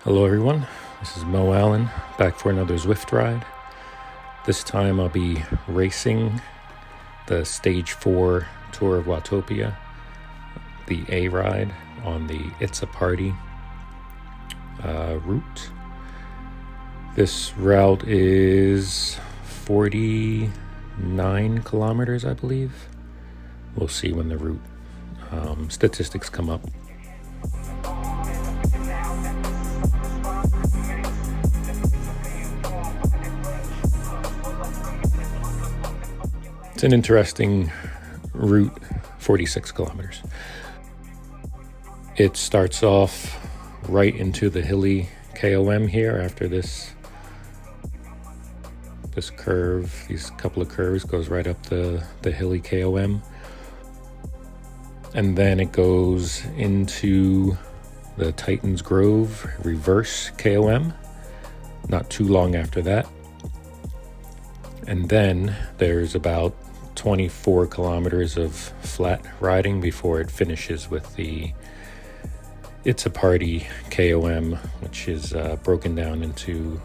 Hello everyone, this is Mo Allen, back for another Zwift ride. This time I'll be racing the Stage 4 Tour of Watopia, the A ride on the Itza Party route. This route is 49 kilometers, I believe. We'll see when the route statistics come up. It's an interesting route, 46 kilometers. It starts off right into the hilly KOM here after this curve, these couple of curves, goes right up the hilly KOM. And then it goes into the Titans Grove reverse KOM, not too long after that. And then there's about 24 kilometers of flat riding before it finishes with the Itza Party KOM, which is broken down into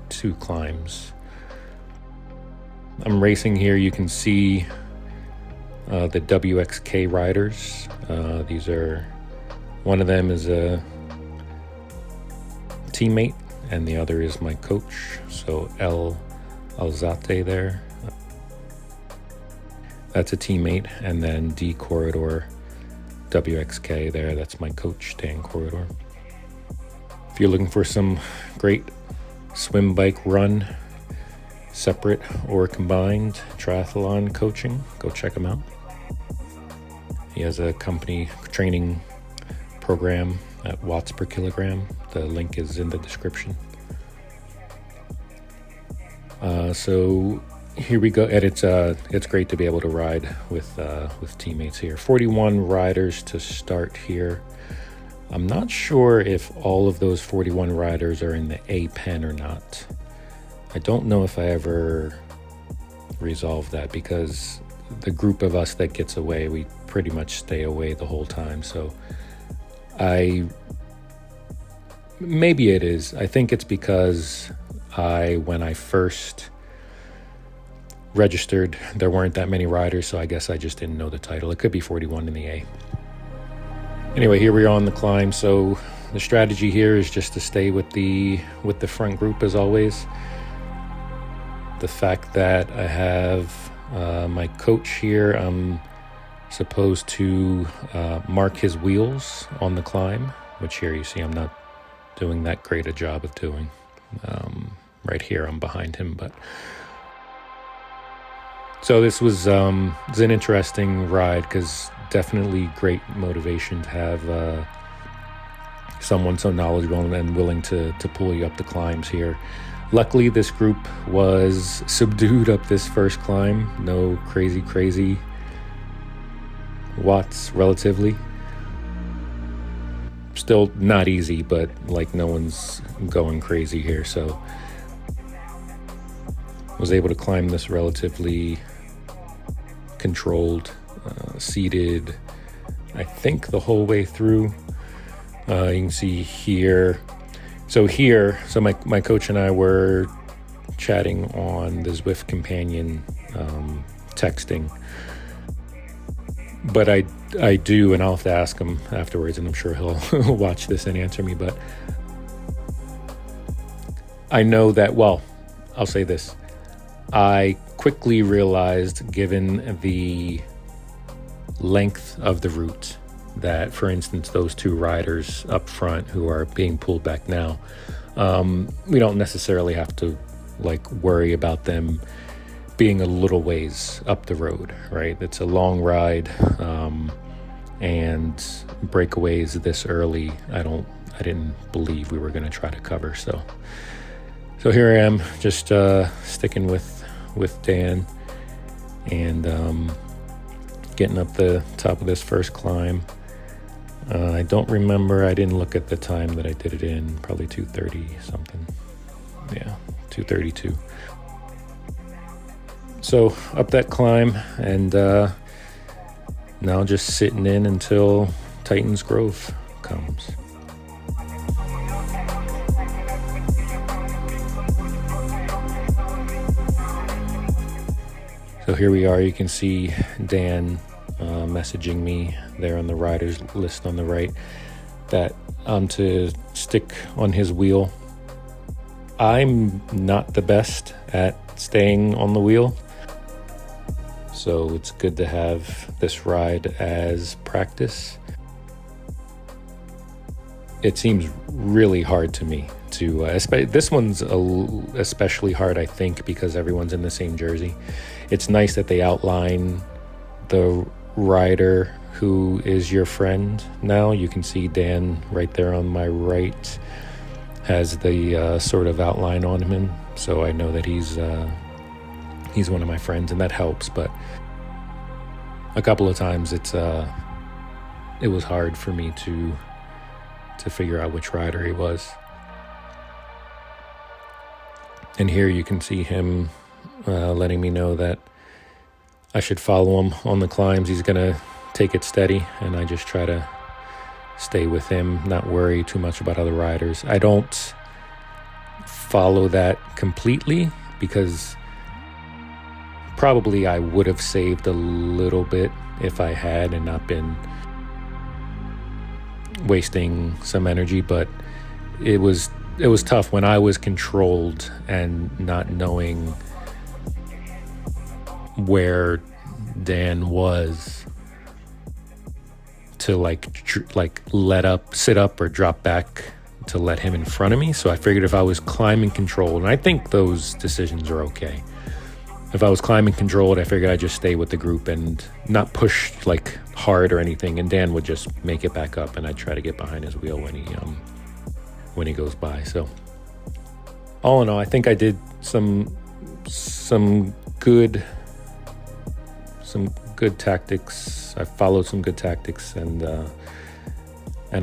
two climbs. I'm racing here. You can see the WXK riders. These are, one of them is a teammate and the other is my coach. So Alzate there. That's a teammate, and then D Corridor WXK there, that's my coach, Dan Corridor. If you're looking for some great swim, bike, run, separate or combined triathlon coaching, go check him out. He has a company training program at watts per kilogram. The link is in the description. So here we go, and it's great to be able to ride with teammates here. 41 riders to start here. I'm not sure if all of those 41 riders are in the A pen or not. I don't know if I ever resolved that, because the group of us that gets away, we pretty much stay away the whole time. So maybe it is. I think it's because when I first registered, there weren't that many riders, so I guess I just didn't know the title. It could be 41 in the A. Anyway, here we are on the climb. So the strategy here is just to stay with the front group as always. The fact that I have my coach here, I'm supposed to mark his wheels on the climb, which here you see I'm not doing that great a job of doing. Right here I'm behind him, but so this was it's an interesting ride, because definitely great motivation to have someone so knowledgeable and willing to pull you up the climbs here. Luckily, this group was subdued up this first climb. No crazy watts relatively. Still not easy, but like no one's going crazy here, so was able to climb this relatively controlled, seated, I think the whole way through. You can see here. So my coach and I were chatting on the Zwift companion, texting. But I do, and I'll have to ask him afterwards, and I'm sure he'll watch this and answer me, but I know that, well, I'll say this. I quickly realized, given the length of the route, that, for instance, those two riders up front who are being pulled back now, we don't necessarily have to worry about them being a little ways up the road, right? It's a long ride, and breakaways this early, I didn't believe we were going to try to cover. So here I am, just sticking with Dan and getting up the top of this first climb. I don't remember, I didn't look at the time that I did it in, probably 2:30 something. Yeah, 2:32. So up that climb, and now just sitting in until Titans Grove comes. here we are. You can see Dan messaging me there on the riders list on the right that I'm to stick on his wheel. I'm not the best at staying on the wheel, so it's good to have this ride as practice. It seems really hard to me to, this one's especially hard, I think, because everyone's in the same jersey. It's nice that they outline the rider who is your friend now. You can see Dan right there on my right has the sort of outline on him, so I know that he's one of my friends, and that helps. But a couple of times it was hard for me to figure out which rider he was. And here you can see him letting me know that I should follow him on the climbs. He's gonna take it steady, and I just try to stay with him, not worry too much about other riders. I don't follow that completely because probably I would have saved a little bit if I had and not been wasting some energy. But it was tough when I was controlled and not knowing where Dan was to sit up or drop back to let him in front of me. So I figured if I was climbing controlled, and I think those decisions are okay. If I was climbing controlled, I figured I'd just stay with the group and not push like hard or anything, and Dan would just make it back up, and I'd try to get behind his wheel when he goes by. So all in all, I think I did some good tactics. I followed some good tactics, and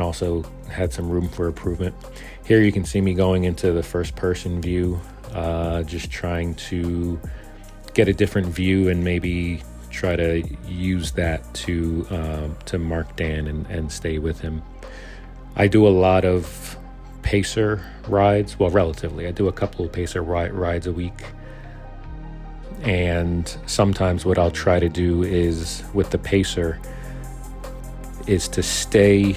also had some room for improvement. Here you can see me going into the first person view, just trying to get a different view and maybe try to use that to mark Dan and stay with him. I do a lot of pacer rides. Well, relatively. I do a couple of pacer rides a week. And sometimes what I'll try to do is, with the pacer, is to stay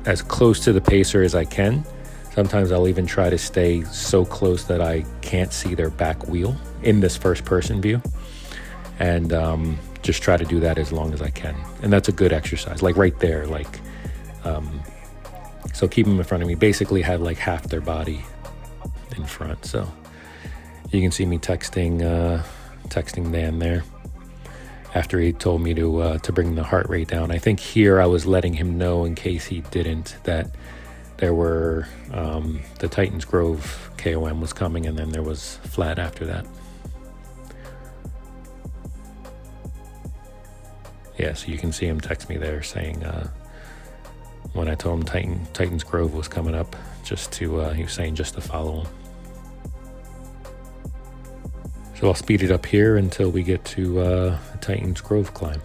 as close to the pacer as I can. Sometimes I'll even try to stay so close that I can't see their back wheel in this first person view, and just try to do that as long as I can. And that's a good exercise, like right there, so keep them in front of me, basically have like half their body in front. So you can see me texting Dan there after he told me to bring the heart rate down. I think here I was letting him know, in case he didn't, that there were the Titans Grove KOM was coming, and then there was flat after that. Yeah, so you can see him text me there saying when I told him Titans Grove was coming up, he was saying just to follow him. So I'll speed it up here until we get to the Titans Grove climb.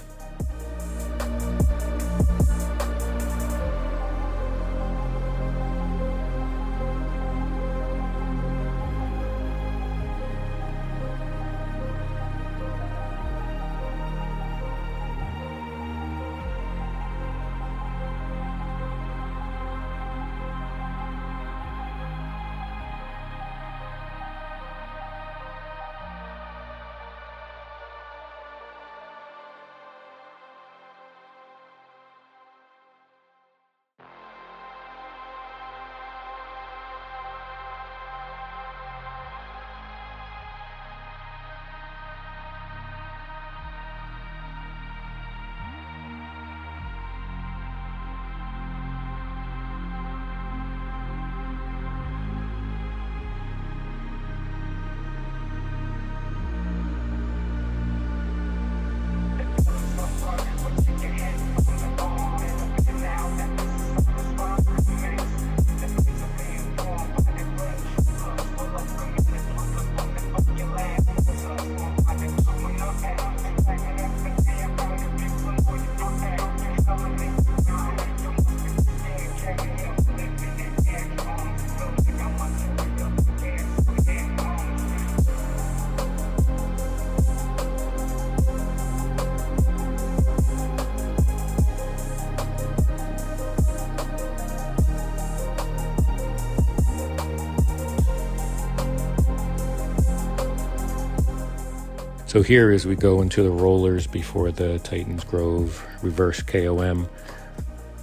So here, as we go into the rollers before the Titans Grove reverse KOM,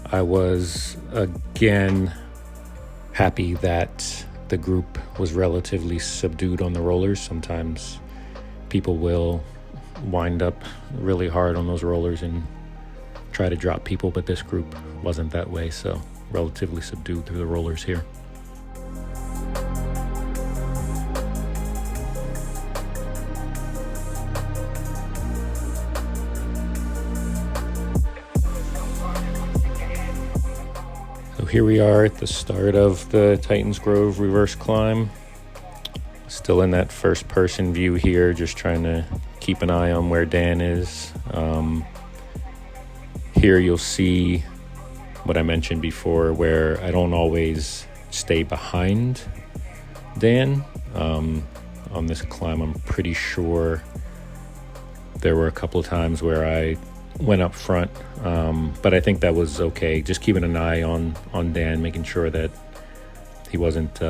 I was again happy that the group was relatively subdued on the rollers. Sometimes people will wind up really hard on those rollers and try to drop people, but this group wasn't that way, so relatively subdued through the rollers here. So here we are at the start of the Titans Grove reverse climb. Still in that first person view here, just trying to keep an eye on where Dan is. Here you'll see what I mentioned before, where I don't always stay behind Dan. On this climb, I'm pretty sure there were a couple of times where I went up front, but I think that was okay. Just keeping an eye on Dan, making sure that he wasn't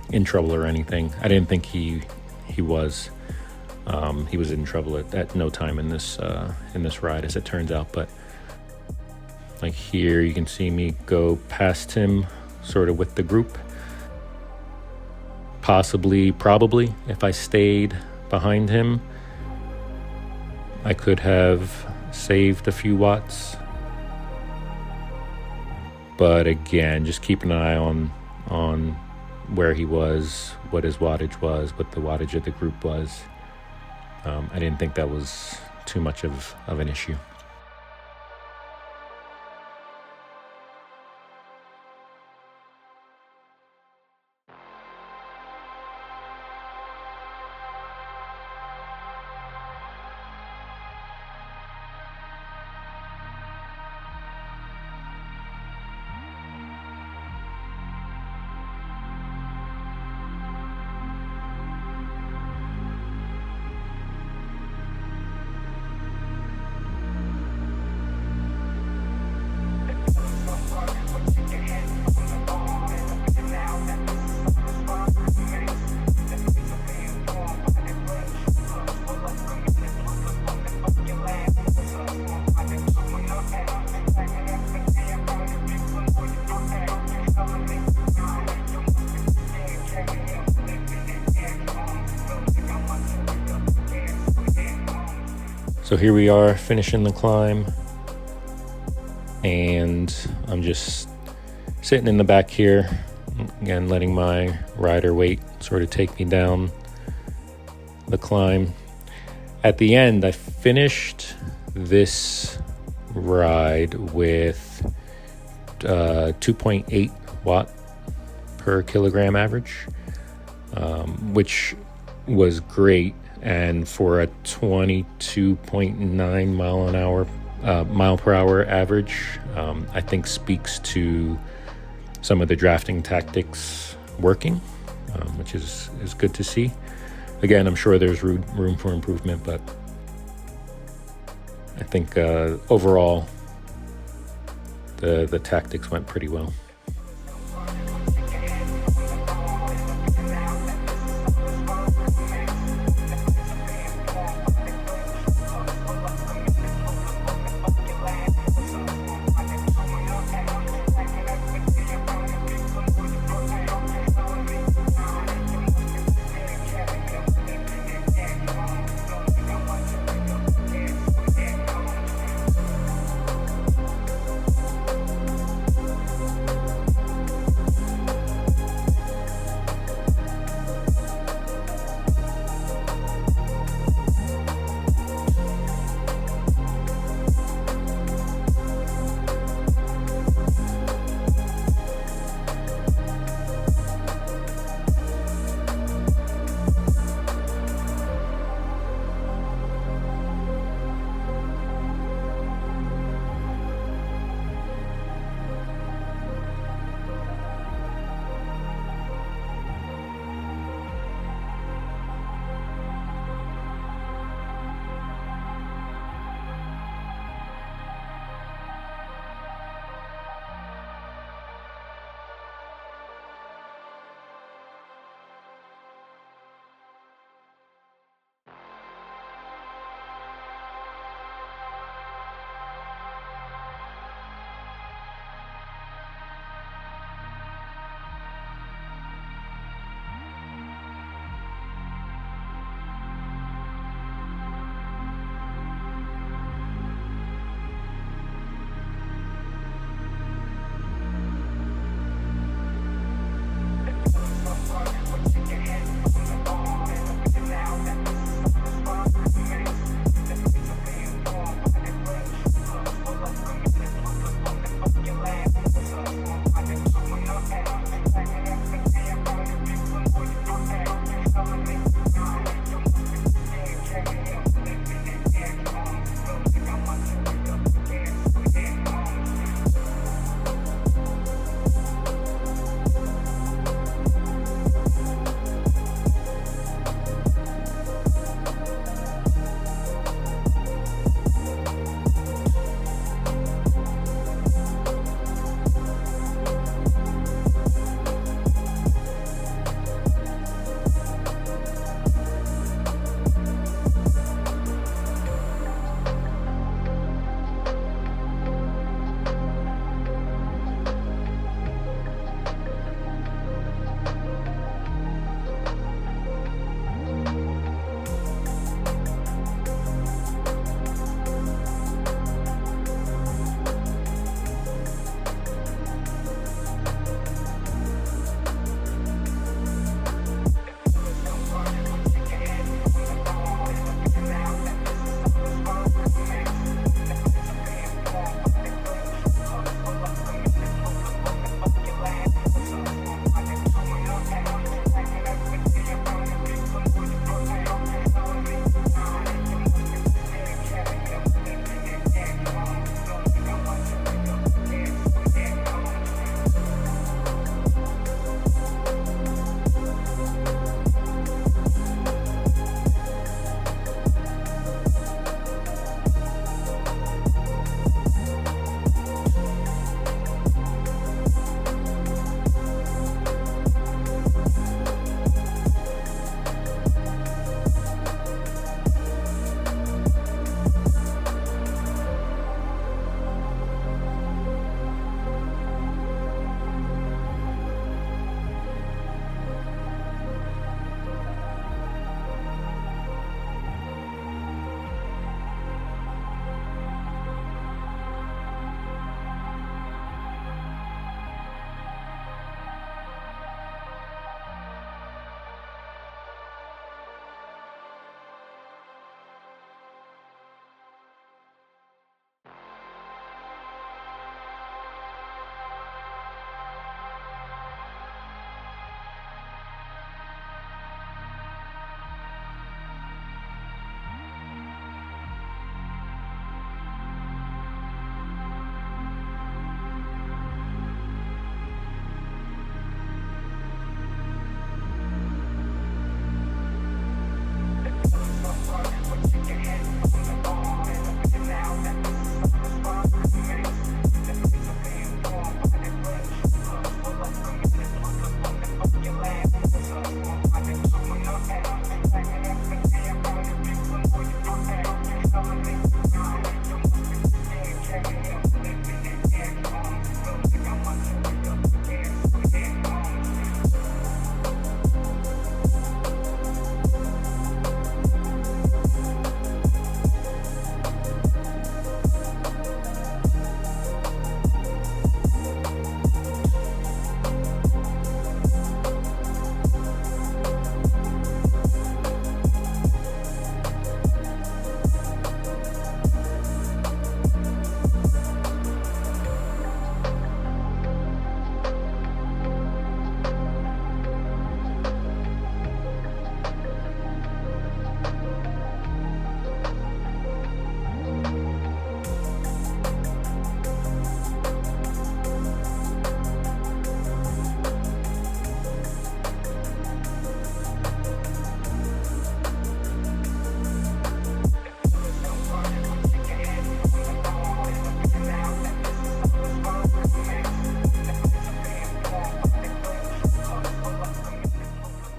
in trouble or anything. I didn't think he was. He was in trouble at no time in this ride, as it turns out. But like here, you can see me go past him, sort of with the group. Probably, if I stayed behind him, I could have saved a few watts. But again, just keep an eye on where he was, what his wattage was, what the wattage of the group was. I didn't think that was too much of an issue. So here we are finishing the climb, and I'm just sitting in the back here, again letting my rider weight sort of take me down the climb. At the end, I finished this ride with 2.8 watt per kilogram average, which was great. And for a 22.9 mile per hour average, I think speaks to some of the drafting tactics working, which is good to see. Again, I'm sure there's room for improvement, but I think overall the tactics went pretty well.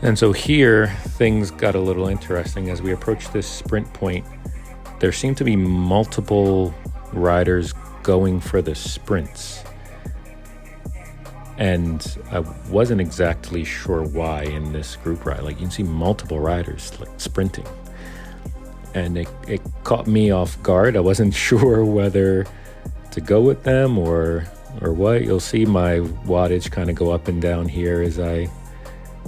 And so here, things got a little interesting. As we approached this sprint point, there seemed to be multiple riders going for the sprints. And I wasn't exactly sure why in this group ride. Like, you can see multiple riders like sprinting. And it caught me off guard. I wasn't sure whether to go with them or what. You'll see my wattage kind of go up and down here as I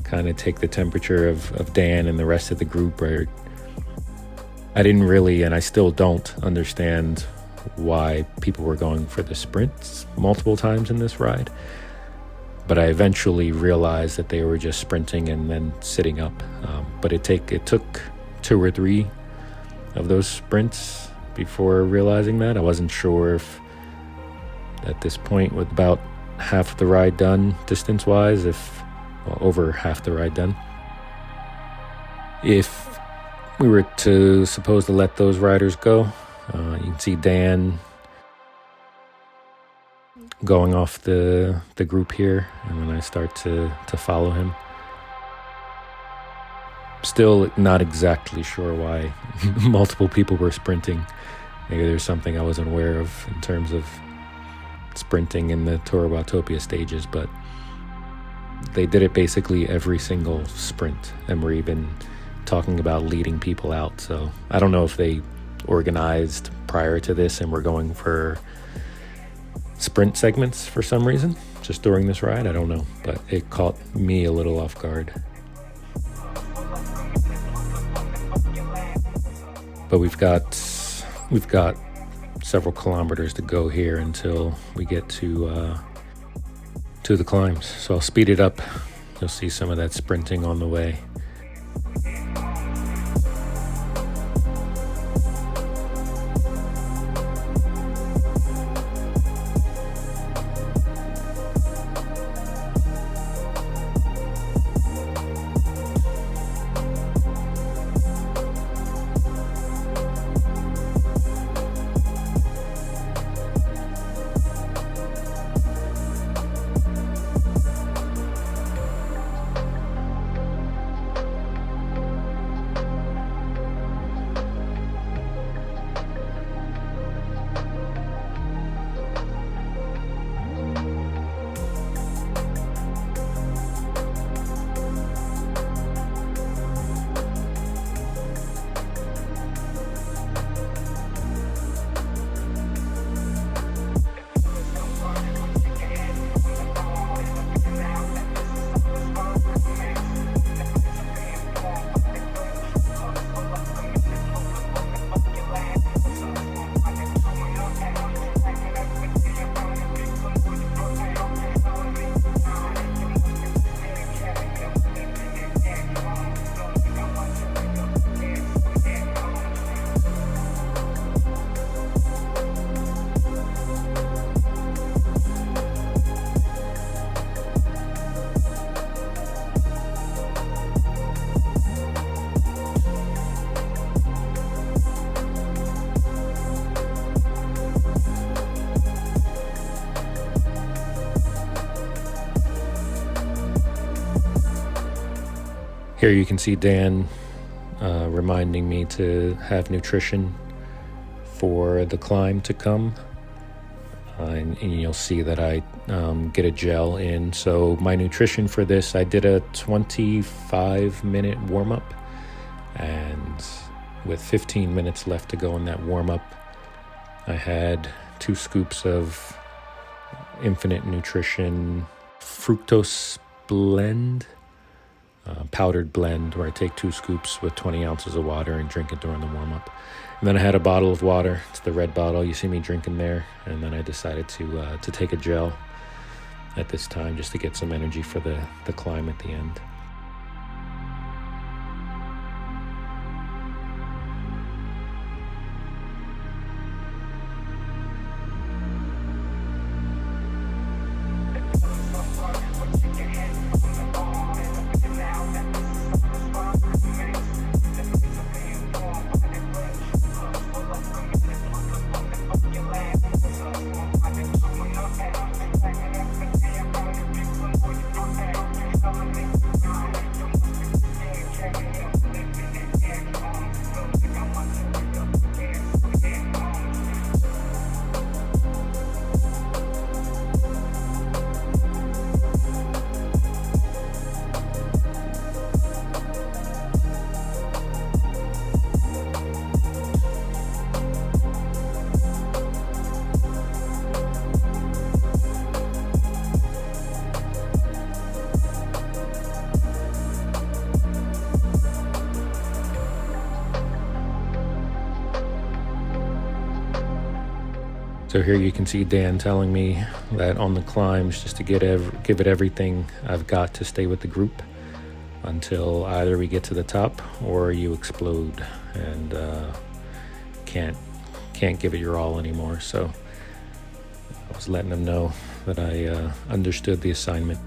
kind of take the temperature of Dan and the rest of the group. Where I didn't really, and I still don't understand why people were going for the sprints multiple times in this ride. But I eventually realized that they were just sprinting and then sitting up. But it took 2 or 3 of those sprints before realizing that. I wasn't sure if at this point, with about half the ride done distance-wise, over half the ride done, if we were to suppose to let those riders go, you can see Dan going off the group here, and then I start to follow him. Still not exactly sure why multiple people were sprinting. Maybe there's something I wasn't aware of in terms of sprinting in the Tour of Watopia stages, but they did it basically every single sprint, and we're even talking about leading people out. So I don't know if they organized prior to this and were going for sprint segments for some reason just during this ride. I don't know, but it caught me a little off guard. But we've got several kilometers to go here until we get to the climbs. So I'll speed it up. You'll see some of that sprinting on the way. Here you can see Dan reminding me to have nutrition for the climb to come. And you'll see that I get a gel in. So my nutrition for this, I did a 25-minute warm-up. And with 15 minutes left to go in that warm-up, I had 2 scoops of Infinite Nutrition fructose blend, powdered blend, where I take 2 scoops with 20 ounces of water and drink it during the warm-up. And then I had a bottle of water. It's the red bottle you see me drinking there. And then I decided to take a gel at this time just to get some energy for the climb at the end. So here you can see Dan telling me that on the climbs, just to give it everything I've got to stay with the group until either we get to the top or you explode and can't give it your all anymore. So I was letting them know that I understood the assignment.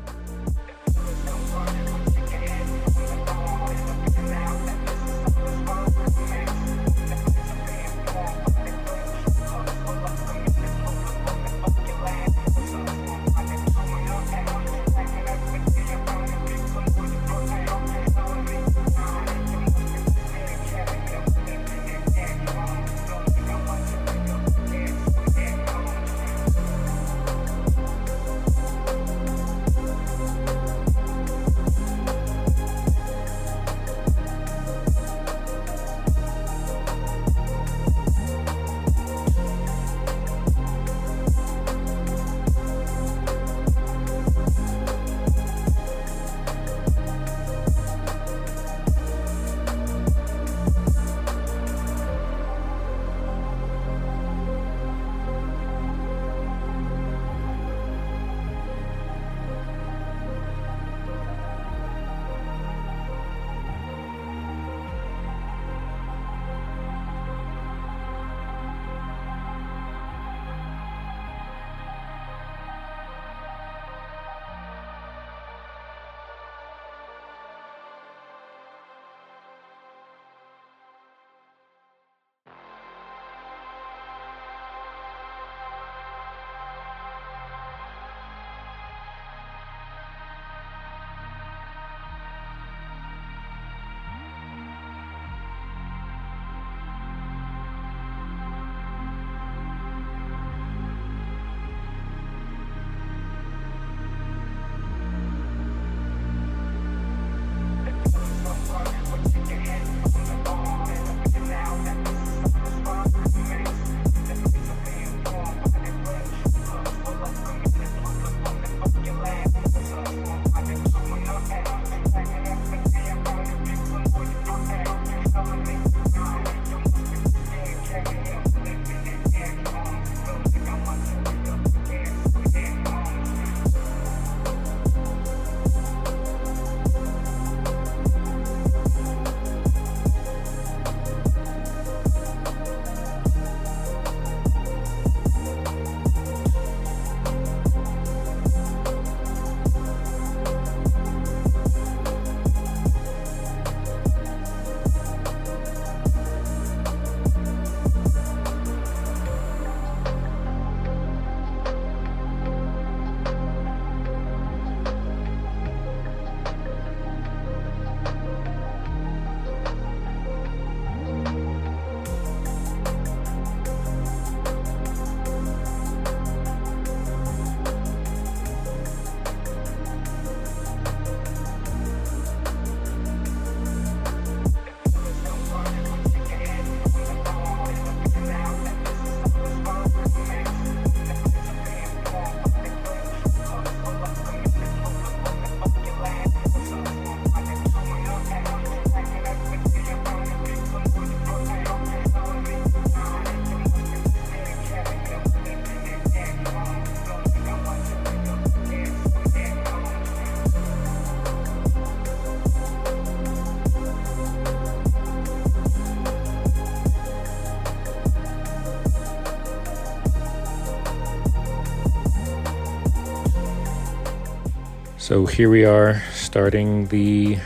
So here we are starting the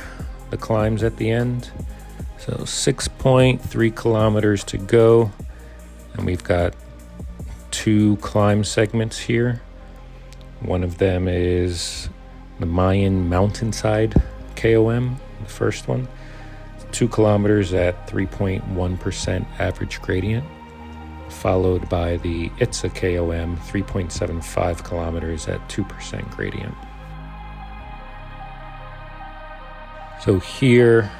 climbs at the end. So 6.3 kilometers to go, and we've got 2 climb segments here. One of them is the Mayan Mountainside KOM, the first one. 2 kilometers at 3.1% average gradient, followed by the Itza KOM, 3.75 kilometers at 2% gradient. So here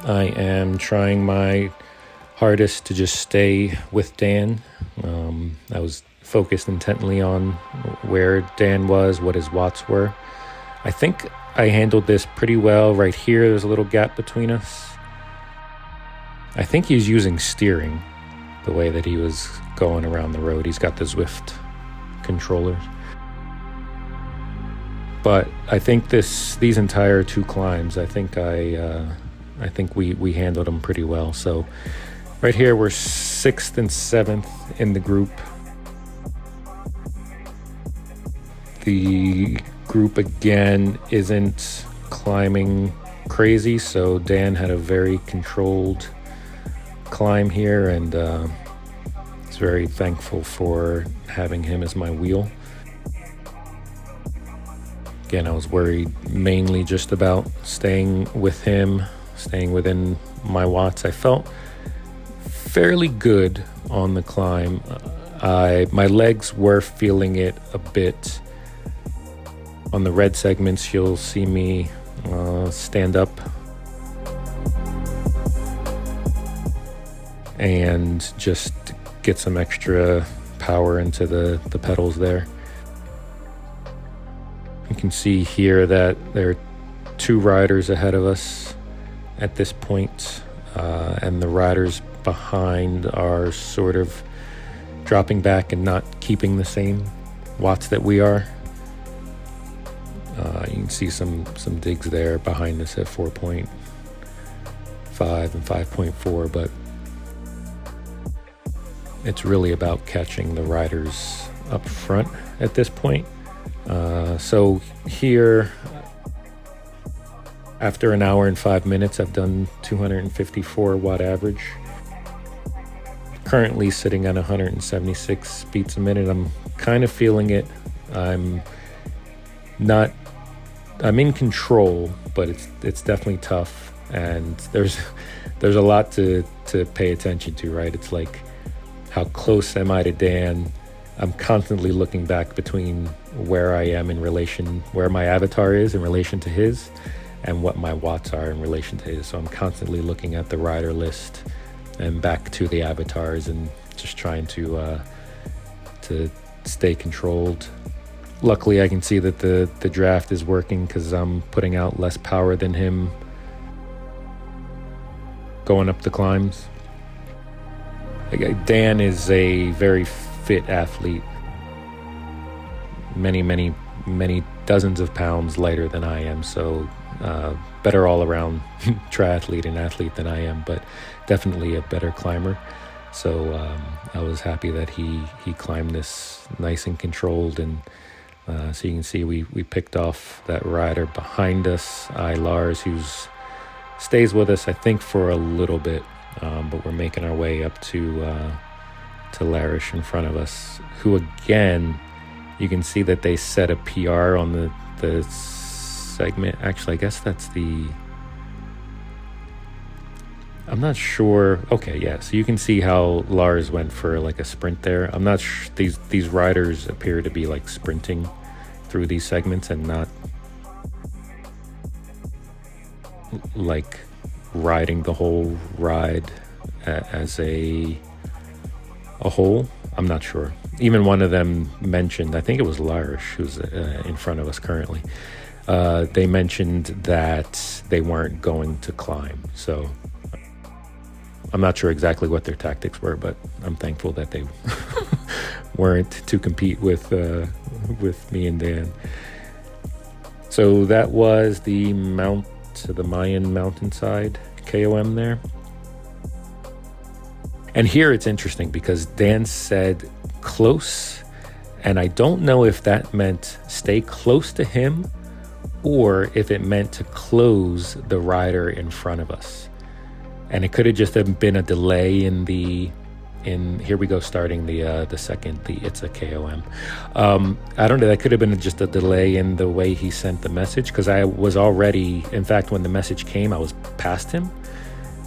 I am trying my hardest to just stay with Dan. I was focused intently on where Dan was, what his watts were. I think I handled this pretty well. Right here, there's a little gap between us. I think he's using steering. the way that he was going around the road. He's got the Zwift controllers. But I think these entire 2 climbs, I think we handled them pretty well. So right here, we're 6th and 7th in the group. The group again isn't climbing crazy, so Dan had a very controlled climb here, and I was very thankful for having him as my wheel. Again, I was worried mainly just about staying with him, staying within my watts. I felt fairly good on the climb. My legs were feeling it a bit. On the red segments, you'll see me stand up and just get some extra power into the pedals there. You can see here that there are 2 riders ahead of us at this point, and the riders behind are sort of dropping back and not keeping the same watts that we are. You can see some digs there behind us at 4.5 and 5.4, but it's really about catching the riders up front at this point. So here, after an hour and 5 minutes, I've done 254 watt average. Currently sitting on 176 beats a minute. I'm kind of feeling it. I'm in control, but it's definitely tough, and there's a lot to pay attention to, right? It's like, how close am I to Dan? I'm constantly looking back between where I am in relation, where my avatar is in relation to his, and what my watts are in relation to his. So I'm constantly looking at the rider list and back to the avatars and just trying to stay controlled. Luckily, I can see that the draft is working because I'm putting out less power than him going up the climbs. Dan is a very fit athlete, many dozens of pounds lighter than I am, so better all around triathlete and athlete than I am, but definitely a better climber. So I was happy that he climbed this nice and controlled, and so you can see we picked off that rider behind us, Lars, who's stays with us I think for a little bit, but we're making our way up to Larish in front of us, who again, you can see that they set a PR on the segment. Actually, I guess that's I'm not sure. Okay, yeah, so you can see how Lars went for like a sprint there. I'm not sure, these riders appear to be like sprinting through these segments and not like riding the whole ride as a whole. I'm not sure. Even one of them mentioned, I think it was Larish, who's in front of us currently. They mentioned that they weren't going to climb. So I'm not sure exactly what their tactics were, but I'm thankful that they weren't to compete with me and Dan. So that was the Mayan mountainside KOM there. And here it's interesting because Dan said close, and I don't know if that meant stay close to him or if it meant to close the rider in front of us. And it could have just been a delay in here we go, starting the second, the Itza KOM. I don't know, that could have been just a delay in the way he sent the message, because I was already, in fact, when the message came, I was past him.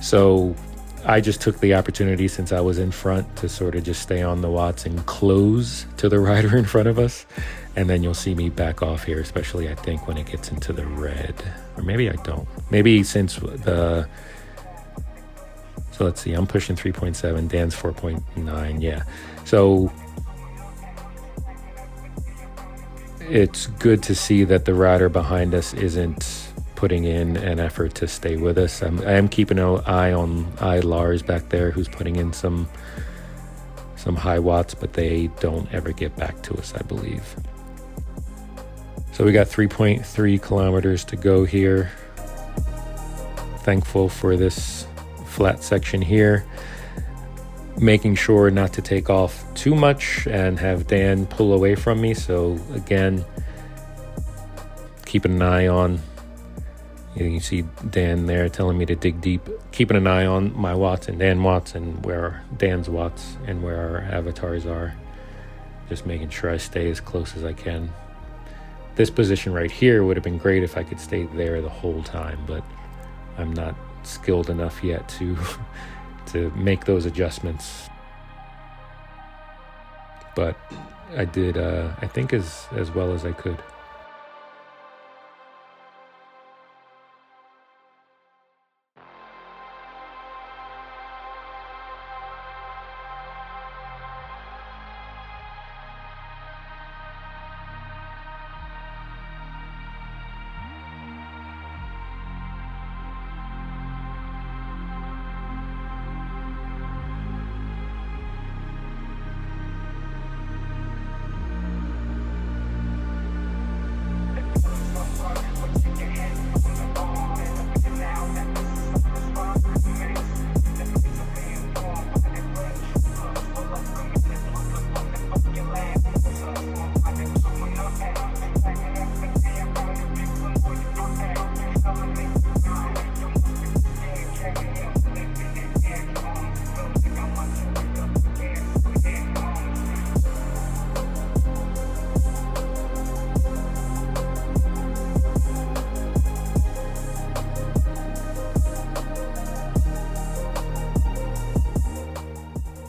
So I just took the opportunity, since I was in front, to sort of just stay on the watts and close to the rider in front of us. And then you'll see me back off here, especially I think when it gets into the red. Or maybe I don't. Maybe since so let's see, I'm pushing 3.7, Dan's 4.9, yeah. So it's good to see that the rider behind us isn't putting in an effort to stay with us. I am keeping an eye on Lars back there, who's putting in some some high watts, but they don't ever get back to us, I believe. So we got 3.3 kilometers to go here. Thankful for this flat section here. Making sure not to take off too much and have Dan pull away from me. So again, keeping an eye on, you see Dan there telling me to dig deep, keeping an eye on my watts and Dan watts and where Dan's watts and where our avatars are. Just making sure I stay as close as I can. This position right here would have been great if I could stay there the whole time, but I'm not skilled enough yet to make those adjustments. But I did, I think as well as I could.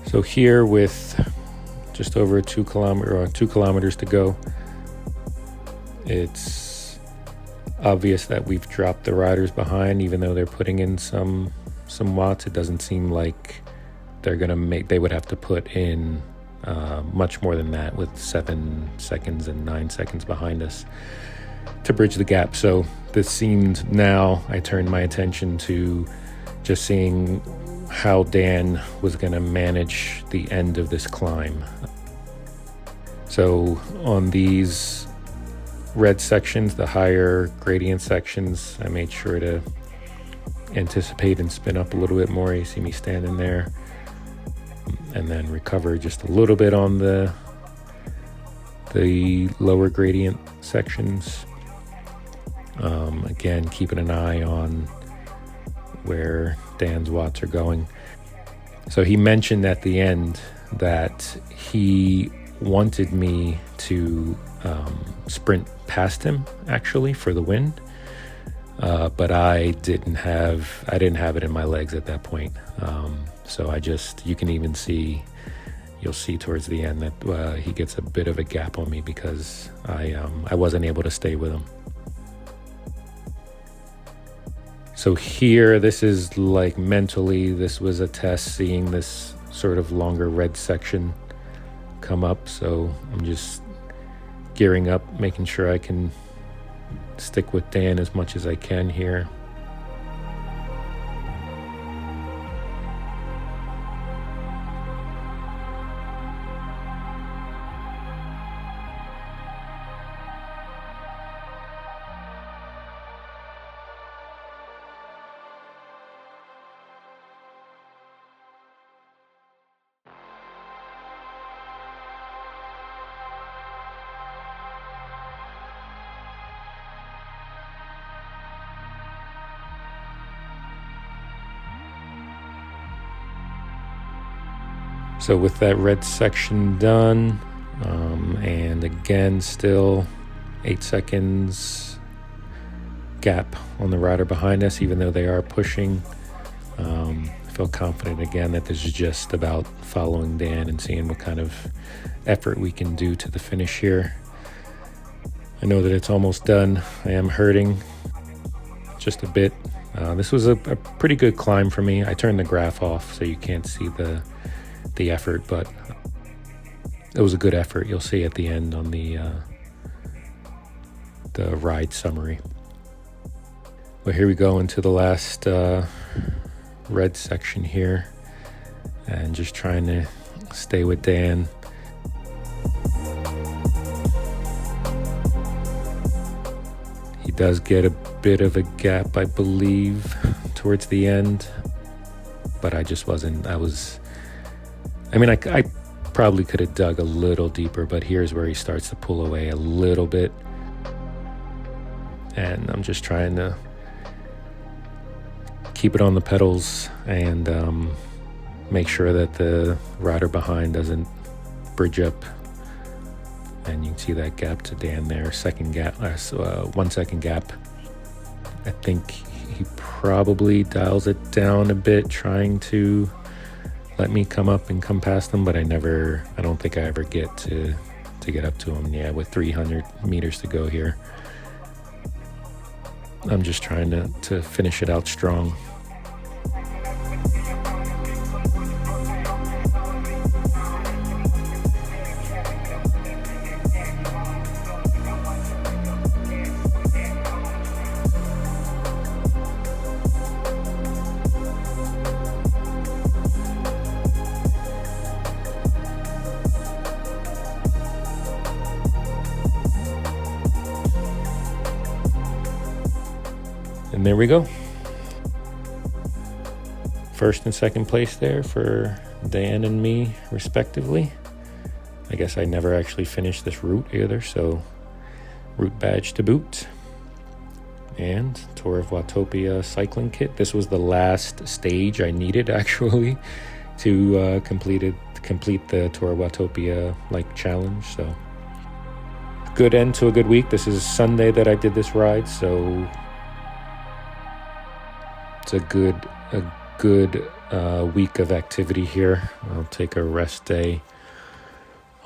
So here with just over 2 kilometers to go, it's obvious that we've dropped the riders behind, even though they're putting in some watts. It doesn't seem like they're gonna they would have to put in much more than that with 7 seconds and 9 seconds behind us to bridge the gap. So this seemed, now I turned my attention to just seeing how Dan was going to manage the end of this climb. So on these red sections, the higher gradient sections, I made sure to anticipate and spin up a little bit more. You see me standing there, and then recover just a little bit on the lower gradient sections. Again, keeping an eye on where Dan's watts are going. So he mentioned at the end that he wanted me to sprint past him actually for the win, but I didn't have it in my legs at that point. So you can even see, you'll see towards the end that he gets a bit of a gap on me because I wasn't able to stay with him. So here, this is like mentally, this was a test, seeing this sort of longer red section come up. So I'm just gearing up, making sure I can stick with Dan as much as I can here. So with that red section done, and again, still 8 seconds gap on the rider behind us, even though they are pushing. I feel confident again that this is just about following Dan and seeing what kind of effort we can do to the finish here. I know that it's almost done. I am hurting just a bit. This was a pretty good climb for me. I turned the graph off so you can't see the effort, but it was a good effort. You'll see at the end on the ride summary. But here we go into the last red section here, and just trying to stay with Dan. He does get a bit of a gap, I believe, towards the end, but I just wasn't. I mean, I probably could have dug a little deeper, but here's where he starts to pull away a little bit. And I'm just trying to keep it on the pedals and make sure that the rider behind doesn't bridge up. And you can see that gap to Dan there, 1 second gap. I think he probably dials it down a bit, trying to let me come up and come past him, but I don't think I ever get to get up to him. Yeah, with 300 meters to go here. I'm just trying to finish it out strong. And there we go. First and second place there for Dan and me, respectively. I guess I never actually finished this route either, so route badge to boot. And Tour of Watopia cycling kit. This was the last stage I needed, actually, to complete the Tour of Watopia challenge. So good end to a good week. This is Sunday that I did this ride, so it's a good week of activity here. I'll take a rest day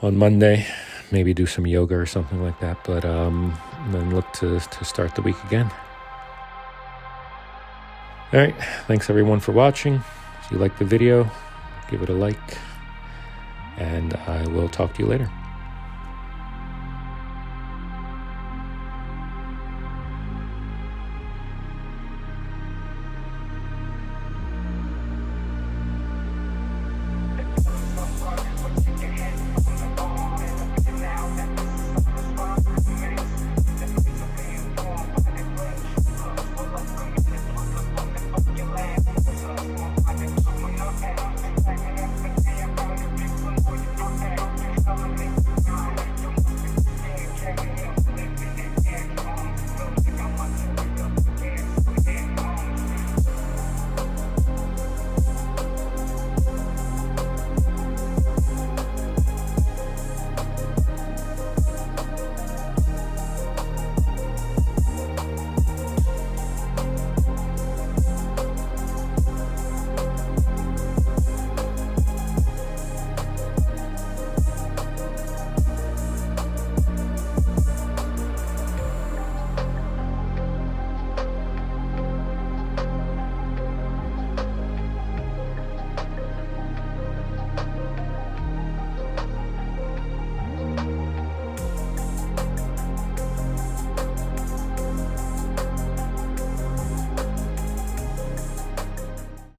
on Monday, maybe do some yoga or something like that, but then look to start the week again. All right, thanks everyone for watching. If you like the video, give it a like, and I will talk to you later.